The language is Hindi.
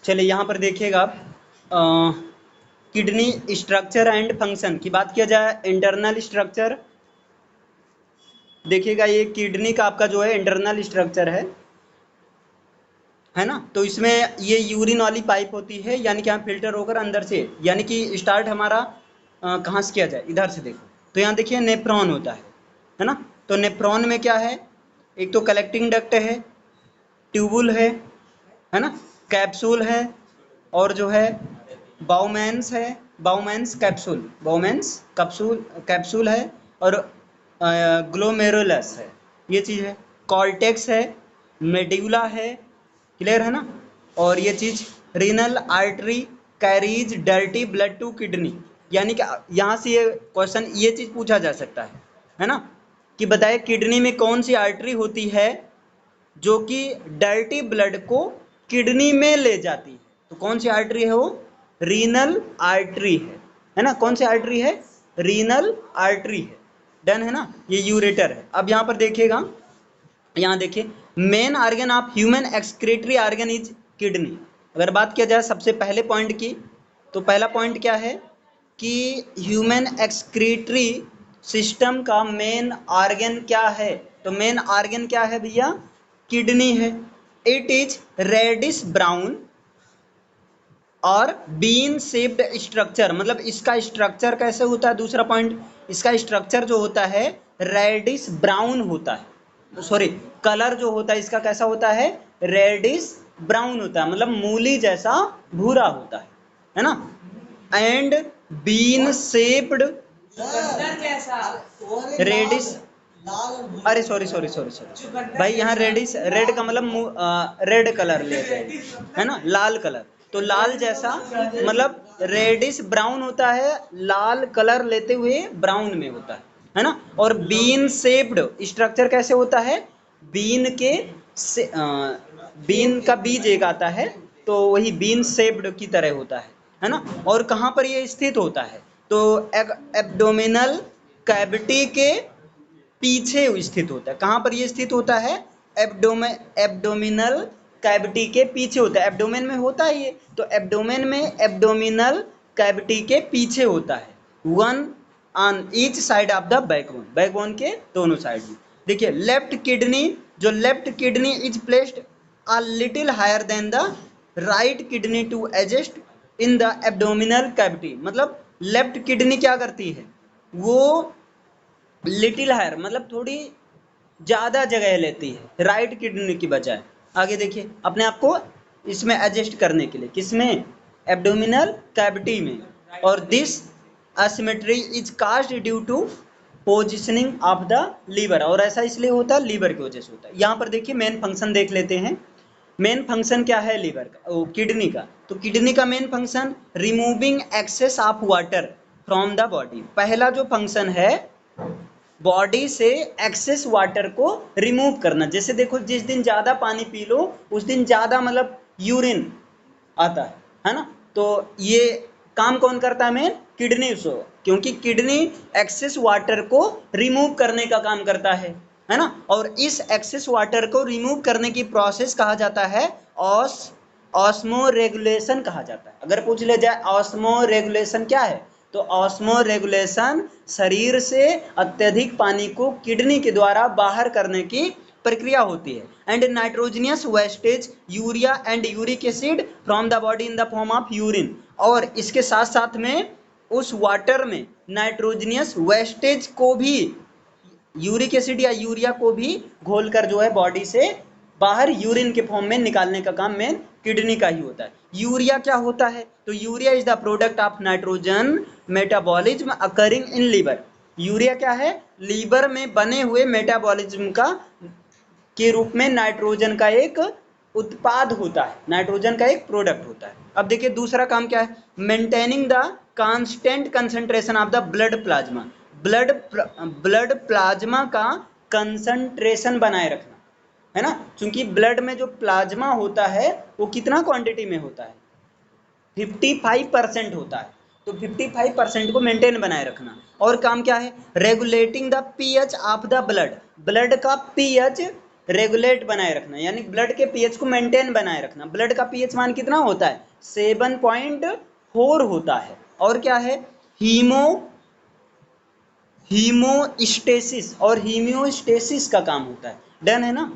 चलिए यहाँ पर देखिएगा आप किडनी स्ट्रक्चर एंड फंक्शन की बात किया जाए। इंटरनल स्ट्रक्चर देखिएगा, ये किडनी का आपका जो है इंटरनल स्ट्रक्चर है ना। तो इसमें ये यूरिन वाली पाइप होती है, यानी कि यहाँ फिल्टर होकर अंदर से, यानी कि स्टार्ट हमारा कहाँ से किया जाए, इधर से देखो तो यहाँ देखिए नेफ्रॉन होता है ना। तो नेफ्रॉन में क्या है, एक तो कलेक्टिंग डक्ट है, ट्यूबुल है ना, कैप्सूल है, और जो है बाउमेंस है, Bowman's capsule, Bowman's capsule capsule है, और ग्लोमेरुलस है, ये चीज़ है। कॉर्टेक्स है, मेड्यूला है, क्लियर है ना। और ये चीज़ renal artery carries dirty blood to kidney, यानी कि यहाँ से ये क्वेश्चन ये चीज़ पूछा जा सकता है ना, कि बताइए किडनी में कौन सी आर्टरी होती है जो कि डर्टी ब्लड को किडनी में ले जाती है। तो कौन सी आर्टरी है वो, रीनल आर्टरी है ना। कौन सी आर्टरी है, रीनल आर्टरी है, डन है ना। ये यूरेटर है। अब यहाँ पर देखिएगा, यहाँ देखिए main organ of human excretory organ is kidney. अगर बात किया जाए सबसे पहले पॉइंट की, तो पहला पॉइंट क्या है कि ह्यूमन एक्सक्रीटरी सिस्टम का मेन आर्गन क्या है। तो मेन आर्गन क्या है भैया, किडनी है। इट इज रेडिश ब्राउन और बीन शेप्ड स्ट्रक्चर, मतलब इसका स्ट्रक्चर कैसे होता है, दूसरा पॉइंट, इसका स्ट्रक्चर जो होता है रेडिश ब्राउन होता है, सॉरी कलर जो होता है इसका कैसा होता है, रेडिश ब्राउन होता है, मतलब मूली जैसा भूरा होता है ना। एंड बीन शेप्ड रेडिश, अरे सॉरी सॉरी सॉरी सॉरी भाई, यहाँ रेडिश, रेड का मतलब रेड कलर लेते हैं, है ना, लाल कलर। तो लाल जैसा मतलब रेडिश ब्राउन होता है, लाल कलर लेते हुए ब्राउन में होता है ना। और बीन शेप्ड स्ट्रक्चर कैसे होता है, बीन के बीन का बीज एक आता है, तो वही बीन शेप्ड की तरह होता है ना। और कहाँ पर ये स्थित होता है, तो एब्डोमिनल कैविटी के पीछे स्थित होता है। कहाँ पर ये स्थित होता है, एब्डोमिनल कैविटी के पीछे होता है। एब्डोमेन में होता है ये, तो एब्डोमेन में एब्डोमिनल कैविटी के पीछे होता है, one on each side of the backbone, backbone के दोनों साइड में। देखिए लेफ्ट किडनी, जो left kidney is placed a little higher than the right kidney to adjust in the abdominal cavity, मतलब लेफ्ट किडनी क्या करती है, वो लिटिल हायर मतलब थोड़ी ज़्यादा जगह लेती है राइट किडनी की बजाय। आगे देखिए अपने आप को इसमें एडजस्ट करने के लिए, किसमें, एब्डोमिनल कैविटी में। और this asymmetry is caused due to positioning of the liver, और ऐसा इसलिए होता है लीवर की वजह से होता है। यहाँ पर देखिए मेन फंक्शन देख लेते हैं। मेन फंक्शन क्या है लीवर का, किडनी का, तो किडनी का main function removing excess of water from the body. पहला जो फंक्शन है बॉडी से एक्सेस वाटर को रिमूव करना। जैसे देखो जिस दिन ज़्यादा पानी पी लो उस दिन ज़्यादा मतलब यूरिन आता है ना। तो ये काम कौन करता है, मेन किडनी से, क्योंकि किडनी एक्सेस वाटर को रिमूव करने का काम करता है ना। और इस एक्सेस वाटर को रिमूव करने की प्रोसेस कहा जाता है ऑस्मो रेगुलेशन कहा जाता है। अगर पूछ ले जाए ऑस्मो रेगुलेशन क्या है, तो ऑस्मो रेगुलेशन शरीर से अत्यधिक पानी को किडनी के द्वारा बाहर करने की प्रक्रिया होती है। And nitrogenous wastage urea and uric acid from the body in the form of urine, और इसके साथ साथ में उस वाटर में नाइट्रोजनियस वेस्टेज को भी, यूरिक एसिड या यूरिया को भी घोलकर जो है बॉडी से बाहर यूरिन के फॉर्म में निकालने का काम मेन किडनी का ही होता है। यूरिया क्या होता है, तो urea is the product of nitrogen metabolism occurring in liver. Urea क्या है, लीवर में बने हुए मेटाबॉलिज्म का के रूप में नाइट्रोजन का एक उत्पाद होता है, नाइट्रोजन का एक प्रोडक्ट होता है। अब देखिए दूसरा काम क्या है, maintaining the constant concentration of the blood plasma, blood plasma का कंसंट्रेशन बनाए रखना, है ना। क्योंकि ब्लड में जो प्लाज्मा होता है वो कितना क्वांटिटी में होता है, 55% होता है। तो 55% को मेंटेन बनाए रखना। और काम क्या है, regulating the pH of the blood, blood का पीएच रेगुलेट बनाए रखना, यानी ब्लड के पीएच को मेंटेन बनाए रखना। ब्लड का पीएच मान कितना होता है? 7.4 होता है। और क्या है? हीमोस्टेसिस और हीमियोस्टेसिस का काम होता है। डन है ना?